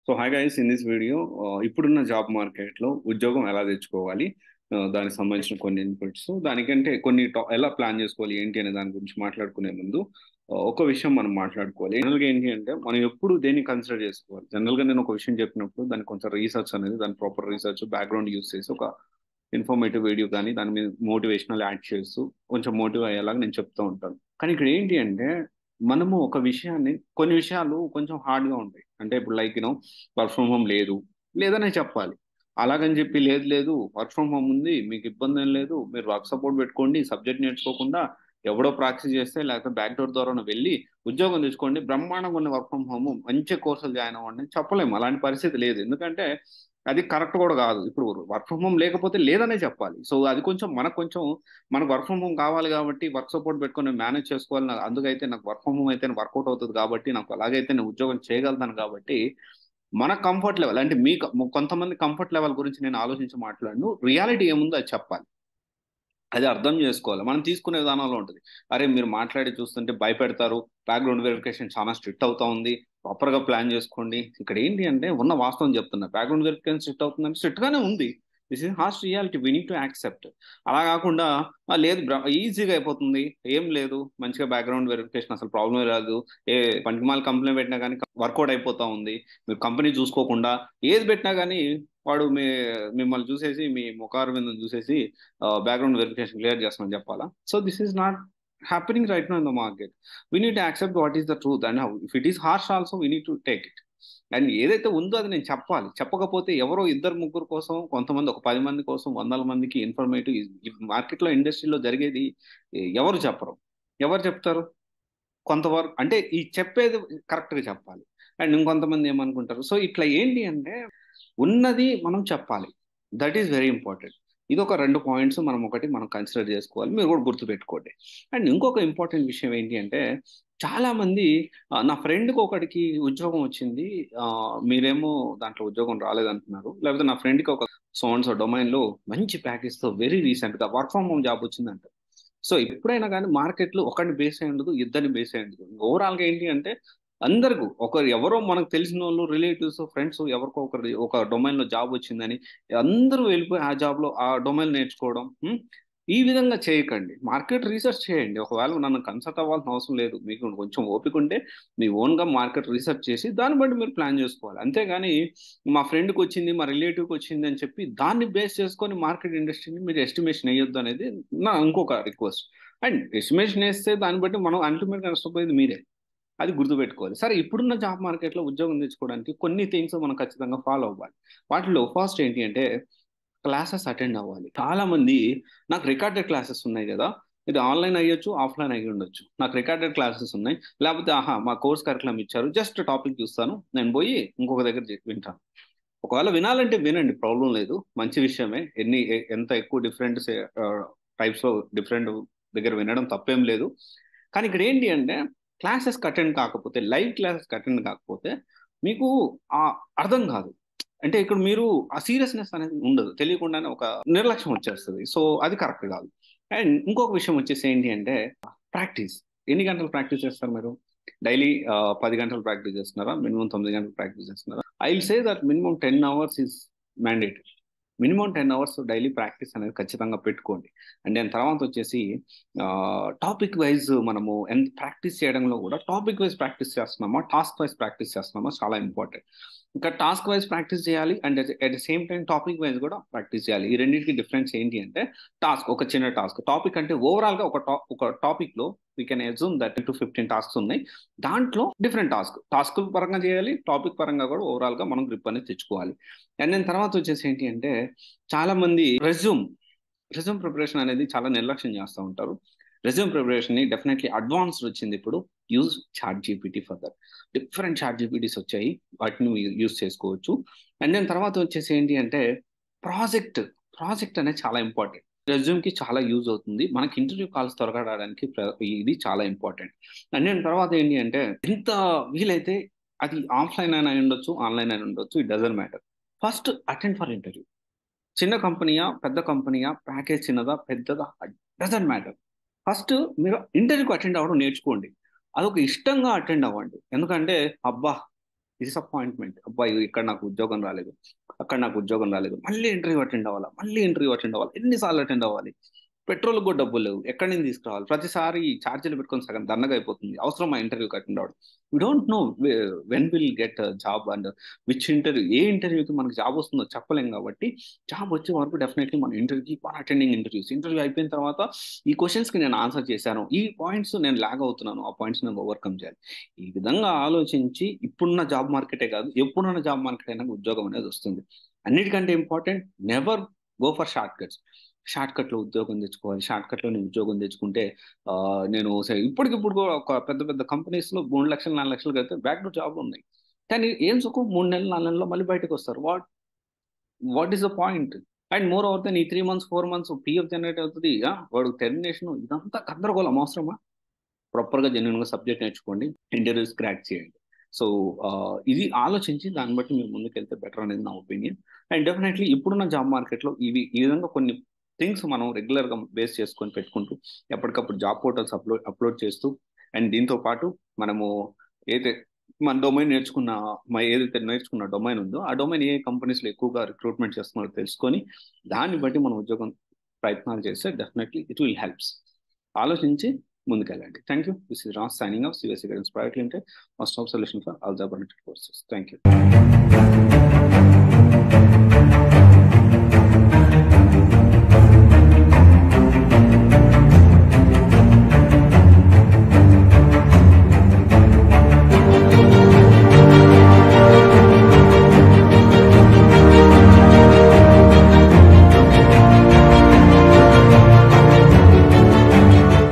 So hi guys, in this video ఇప్పుడున్న job మార్కెట్లో ఉద్యోగం ఎలా తెచ్చుకోవాలి, దానికి సంబంధించిన కొన్ని ఇన్పుట్స్, దానికంటే కొన్ని ఎలా ప్లాన్ చేసుకోవాలి ఏంటి అనే దాని గురించి మాట్లాడుకునే ముందు ఒక విషయం మనం మాట్లాడుకోవాలి. జనరల్గా ఏంటి అంటే మనం ఎప్పుడు దేన్ని కన్సిడర్ చేసుకోవాలి. జనరల్గా నేను ఒక విషయం చెప్పినప్పుడు దానికి కొంచెం రీసెర్చ్ అనేది, దాని ప్రాపర్ రీసెర్చ్ బ్యాక్గ్రౌండ్ యూస్ చేసి ఒక ఇన్ఫర్మేటివ్ వీడియో కానీ దాని మీద మోటివేషనల్ యాడ్ చేస్తూ కొంచెం మోటివ్ అయ్యేలాగా నేను చెప్తూ ఉంటాను. కానీ ఇక్కడ ఏంటి అంటే మనము ఒక విషయాన్ని, కొన్ని విషయాలు కొంచెం హార్డ్గా ఉంటాయి. అంటే ఇప్పుడు లైక్ వర్క్ ఫ్రమ్ హోమ్ లేదు లేదనే చెప్పాలి. అలాగని చెప్పి లేదు లేదు వర్క్ ఫ్రమ్ హోమ్ ఉంది, మీకు ఇబ్బంది ఏం లేదు, మీరు వర్క్ సపోర్ట్ పెట్టుకోండి, సబ్జెక్ట్ నేర్చుకోకుండా ఎవడో ప్రాక్టీస్ చేస్తే లేకపోతే బ్యాక్ డోర్ ద్వారా వెళ్ళి ఉద్యోగం తెచ్చుకోండి, బ్రహ్మాండంగా ఉన్న వర్క్ ఫ్రమ్ హోమ్ మంచి కోర్సులు జాయిన్ అవ్వండి చెప్పలేము. అలాంటి పరిస్థితి లేదు. ఎందుకంటే అది కరెక్ట్ కూడా కాదు. ఇప్పుడు వర్క్ ఫ్రమ్ హోమ్ లేకపోతే లేదనే చెప్పాలి. సో అది కొంచెం మనకు వర్క్ ఫ్రమ్ హోమ్ కావాలి కాబట్టి వర్క్ సపోర్ట్ పెట్టుకొని మేనేజ్ చేసుకోవాలి. అందుకైతే నాకు వర్క్ ఫ్రమ్ హోమ్ అయితే వర్కౌట్ అవుతుంది కాబట్టి, నాకు అలాగైతే నేను ఉద్యోగం చేయగలుగుతాను కాబట్టి మన కంఫర్ట్ లెవెల్ అంటే కొంతమంది కంఫర్ట్ లెవెల్ గురించి నేను ఆలోచించి మాట్లాడను. రియాలిటీ ఏముందో అది చెప్పాలి. అది అర్థం చేసుకోవాలి. మనం తీసుకునే విధానంలో ఉంటుంది. అరే మీరు మాట్లాడి చూస్తుంటే భయపెడతారు, బ్యాక్గ్రౌండ్ వెరిఫికేషన్ చాలా స్ట్రిక్ట్ అవుతా ఉంది, ప్రాపర్గా ప్లాన్ చేసుకోండి. ఇక్కడ ఏంటి అంటే ఉన్న వాస్తవం చెప్తున్నా. బ్యాక్గ్రౌండ్ వెరిఫికేషన్ స్ట్రిక్ట్ అవుతుందంటే స్ట్రిక్ట్ గానే ఉంది. This is harsh reality, we need to accept. అలా కాకుండా లేదు ఈజీగా అయిపోతుంది, ఏం లేదు, మంచిగా బ్యాక్గ్రౌండ్ వెరిఫికేషన్ అసలు ప్రాబ్లమే రాదు, ఏ పనికిమాల కంప్లైంట్ పెట్టినా కానీ వర్కౌట్ అయిపోతా ఉంది, మీరు కంపెనీ చూసుకోకుండా ఏది పెట్టినా కానీ వాడు మిమ్మల్ని చూసేసి, మీ ముఖారు మీద చూసేసి బ్యాక్గ్రౌండ్ వెరిఫికేషన్ క్లియర్ చేస్తామని చెప్పాలా? So this is not happening right now in the market. We need to accept what is the truth and if it is harsh also we need to take it. And ఏదైతే ఉందో అది నేను చెప్పాలి. చెప్పకపోతే ఎవరో ఇద్దరు ముగ్గురు కోసం, కొంతమంది ఒక 10 మంది కోసం, వందల మందికి ఇన్ఫర్మేటివ్ ఈ మార్కెట్లో ఇండస్ట్రీలో జరిగేది ఎవరు చెప్పరు. ఎవరు చెప్తారు? కొంతవరకు అంటే ఈ చెప్పేది కరెక్ట్గా చెప్పాలి. అండ్ ఇంకొంతమంది ఏమనుకుంటారు. సో ఇట్లా ఏంటి అంటే ఉన్నది మనం చెప్పాలి. That is very important. ఇది ఒక 2 పాయింట్స్ మనం కన్సిడర్ చేసుకోవాలి. మీరు కూడా గుర్తుపెట్టుకోండి. అండ్ ఇంకొక ఇంపార్టెంట్ విషయం ఏంటి అంటే చాలా మంది నా ఫ్రెండ్కి ఒకటికి ఉద్యోగం వచ్చింది, మీరేమో దాంట్లో ఉద్యోగం రాలేదంటున్నారు. లేకపోతే నా ఫ్రెండ్కి ఒక సో డొమైన్లో మంచి ప్యాకేజ్తో వెరీ రీసెంట్గా వర్క్ ఫ్రమ్ హోమ్ జాబ్ వచ్చిందంట. సో ఎప్పుడైనా కానీ మార్కెట్లో ఒకరిని బేస్ అయి ఉండదు, ఇద్దరిని బేస్ అయి ఉండదు. ఓవరాల్గా ఏంటి అంటే అందరికీ ఎవరో మనకు తెలిసిన వాళ్ళు, రిలేటివ్స్, ఫ్రెండ్స్ ఎవరికో ఒకరి ఒక డొమైన్లో జాబ్ వచ్చిందని అందరూ వెళ్ళిపోయి ఆ జాబ్లో ఆ డొమైన్ నేర్చుకోవడం. ఈ విధంగా చేయకండి. మార్కెట్ రీసెర్చ్ చేయండి. ఒకవేళ నన్ను కన్సల్ట్ అవ్వాల్సిన అవసరం లేదు. మీకు కొంచెం ఓపిక ఉంటే మీ ఓన్గా మార్కెట్ రీసెర్చ్ చేసి దాన్ని బట్టి మీరు ప్లాన్ చేసుకోవాలి. అంతేగాని మా ఫ్రెండ్కి వచ్చింది, మా రిలేటివ్కి వచ్చింది అని చెప్పి దాన్ని బేస్ చేసుకొని మార్కెట్ ఇండస్ట్రీని మీరు ఎస్టిమేషన్ వేయొద్దు అనేది నా ఇంకొక రిక్వెస్ట్. అండ్ ఎస్టిమేషన్ వేస్తే దాన్ని బట్టి మనం అల్టిమేట్గా నష్టపోయేది మీరే. అది గుర్తుపెట్టుకోవాలి. సరే, ఇప్పుడున్న జాబ్ మార్కెట్లో ఉద్యోగం తెచ్చుకోవడానికి కొన్ని థింగ్స్ మనం ఖచ్చితంగా ఫాలో అవ్వాలి. వాటిలో ఫస్ట్ ఏంటి అంటే క్లాసెస్ అటెండ్ అవ్వాలి. చాలా మంది నాకు రికార్డెడ్ క్లాసెస్ ఉన్నాయి కదా, ఇది ఆన్లైన్ అయ్యొచ్చు, ఆఫ్లైన్ అయ్యి ఉండొచ్చు, నాకు రికార్డెడ్ క్లాసెస్ ఉన్నాయి, లేకపోతే మా కోర్స్ కరికులం ఇచ్చారు, జస్ట్ టాపిక్ చూస్తాను, నేను పోయి ఇంకొక దగ్గర వింటాను. ఒకవేళ వినాలంటే వినండి, ప్రాబ్లం లేదు, మంచి విషయమే. ఎంత ఎక్కువ డిఫరెంట్ టైప్స్ లో డిఫరెంట్ దగ్గర వినడం తప్పేం లేదు. కానీ ఇక్కడ ఏంటి అంటే క్లాసెస్ అటెండ్ కాకపోతే, లైవ్ క్లాసెస్ అటెండ్ కాకపోతే మీకు ఆ అర్థం కాదు. అంటే ఇక్కడ మీరు ఆ సీరియస్నెస్ అనేది ఉండదు, తెలియకుండానే ఒక నిర్లక్ష్యం వచ్చేస్తుంది. సో అది కరెక్ట్ కాదు. అండ్ ఇంకొక విషయం వచ్చేసి ఏంటి అంటే ప్రాక్టీస్. ఎన్ని గంటలు ప్రాక్టీస్ చేస్తారు మీరు? డైలీ 10 గంటలు ప్రాక్టీస్ చేస్తున్నారా? మినిమం 9 గంటలు ప్రాక్టీస్ చేస్తున్నారా? I will say that minimum 10 hours is mandatory. Minimum 10 hours daily practice అనేది ఖచ్చితంగా పెట్టుకోండి. అండ్ దాని తర్వాత వచ్చేసి టాపిక్ వైజ్ మనము ఎంత ప్రాక్టీస్ చేయడంలో కూడా టాపిక్ వైజ్ ప్రాక్టీస్ చేస్తున్నామా, టాస్క్ వైజ్ ప్రాక్టీస్ చేస్తున్నామా, చాలా ఇంపార్టెంట్. ఇంకా టాస్క్ వైజ్ ప్రాక్టీస్ చేయాలి and at the same time topic wise కూడా ప్రాక్టీస్ చేయాలి. ఈ రెండింటికి డిఫరెన్స్ ఏంటి అంటే టాస్క్ ఒక చిన్న టాస్క్, టాపిక్ అంటే ఓవరాల్గా ఒక టాపిక్లో we can assume that 10 to 15 tasks ఉన్నాయి. దాంట్లో డిఫరెంట్ టాస్క్ పరంగా చేయాలి, టాపిక్ పరంగా కూడా ఓవరాల్గా మనం గ్రిప్ అనేది తెచ్చుకోవాలి. అండ్ దాని తర్వాత వచ్చేసి ఏంటి అంటే చాలా మంది రెజ్యూమ్ ప్రిపరేషన్ అనేది చాలా నిర్లక్ష్యం చేస్తూ ఉంటారు. రెజ్యూమ్ ప్రిపరేషన్ ని డెఫినెట్లీ అడ్వాన్స్డ్ వచ్చింది ఇప్పుడు. Use chat GPT for that. Different chat GPTs వచ్చాయి, వాటిని యూజ్ చేసుకోవచ్చు. అండ్ దాని తర్వాత వచ్చేసి ఏంటి అంటే ప్రాజెక్ట్ ప్రాజెక్ట్ అనేది చాలా ఇంపార్టెంట్. రెజ్యూమ్ కి చాలా యూజ్ అవుతుంది, మనకి ఇంటర్వ్యూ కాల్స్ త్వరగా రావడానికి ఇది చాలా ఇంపార్టెంట్. అండ్ దాని తర్వాత ఏంటి అంటే ఎంత వీలైతే అది ఆఫ్లైన్ అయినా ఉండొచ్చు, ఆన్లైన్ అయినా ఉండొచ్చు, it doesn't matter. First attend for interview. చిన్న కంపెనీయా, పెద్ద కంపెనీయా, ప్యాకేజ్ చిన్నదా పెద్దదా, డజంట్ మ్యాటర్. ఫస్ట్ మీరు ఇంటర్వ్యూకి అటెండ్ అవ్వడం నేర్చుకోండి. అదొక ఇష్టంగా అటెండ్ అవ్వండి. ఎందుకంటే అబ్బా డిసప్పాయింట్మెంట్, అబ్బాయి ఇక్కడ నాకు ఉద్యోగం రాలేదు, అక్కడ నాకు ఉద్యోగం రాలేదు, మళ్ళీ ఇంటర్వ్యూ అటెండ్ అవ్వాలా, మళ్ళీ ఇంటర్వ్యూ అటెండ్ అవ్వాలి, ఎన్నిసార్లు అటెండ్ అవ్వాలి, పెట్రోల్ కూడా డబ్బులు లేవు, ఎక్కడి నుంచి తీసుకురావాలి, ప్రతిసారి ఛార్జీలు పెట్టుకొని సగం దండగా అయిపోతుంది, అవసరం ఆ ఇంటర్వ్యూకి అటెండ్ అవ్వడం. We don't know when will get job and which interview, ఏ ఇంటర్వ్యూకి మనకు జాబ్ వస్తుందో చెప్పలేం. కాబట్టి జాబ్ వచ్చే వరకు డెఫినెట్లీ మన ఇంటర్వ్యూకి అటెండింగ్ ఇంటర్వ్యూస్, ఇంటర్వ్యూ అయిపోయిన తర్వాత ఈ క్వశ్చన్స్కి నేను ఆన్సర్ చేశాను, ఈ పాయింట్స్ నేను లాగ్ అవుతున్నాను, ఆ పాయింట్స్ నేను ఓవర్కమ్ చేయాలి. ఈ విధంగా ఆలోచించి ఇప్పుడున్న జాబ్ మార్కెటే కాదు, ఎప్పుడున్న జాబ్ మార్కెట్ అయినా ఉద్యోగం అనేది వస్తుంది. అన్నిటికంటే important, never go for short cuts. Short కట్లో ఉద్యోగం తెచ్చుకోవాలి, షార్ట్ కట్లో నేను ఉద్యోగం తెచ్చుకుంటే నేను ఇప్పటికిప్పుడు కూడా ఒక పెద్ద పెద్ద కంపెనీస్లో 3 లక్షలు 4 లక్షలు కడితే బ్యాక్ టు జాబ్ ఉన్నాయి. కానీ ఏం సుఖం, 3 నెలలు 4 నెలల్లో మళ్ళీ బయటకు వస్తారు. What is the point? And moreover then ఈ 3 months 4 months పిఎఫ్ జనరేట్ అవుతుంది, వాడు టెర్మినేషన్, ఇదంతా గందరగోళం అవసరమా? ప్రాపర్గా జెన్యున్గా సబ్జెక్ట్ నేర్చుకోండి, ఇంటర్వ్యూస్ క్రాక్ చేయండి. సో ఇది ఆలోచించి దాన్ని బట్టి మీరు ముందుకెళ్తే బెటర్ అనేది నా ఒపీనియన్. అండ్ డెఫినెట్లీ ఇప్పుడున్న జాబ్ మార్కెట్లో ఈ విధంగా కొన్ని థింగ్స్ మనం రెగ్యులర్గా బేస్ చేసుకొని పెట్టుకుంటూ ఎప్పటికప్పుడు జాబ్ పోర్టల్స్ అప్లోడ్ చేస్తూ, అండ్ దీంతో పాటు మనము ఏదైతే మన డొమైన్ ఏదైతే నేర్చుకున్న డొమైన్ ఉందో ఆ డొమైన్ ఏ కంపెనీస్లో ఎక్కువగా రిక్రూట్మెంట్ చేస్తున్నారో తెలుసుకొని దాన్ని బట్టి మనం ఉద్యోగం ప్రయత్నాలు చేస్తే డెఫినెట్లీ ఇట్ విల్ హెల్ప్స్. ఆలోచించి ముందుకెళ్ళండి. Thank you. This is Raj signing off CVSE guidance private limited, one stop solution for all job related courses. Thank you.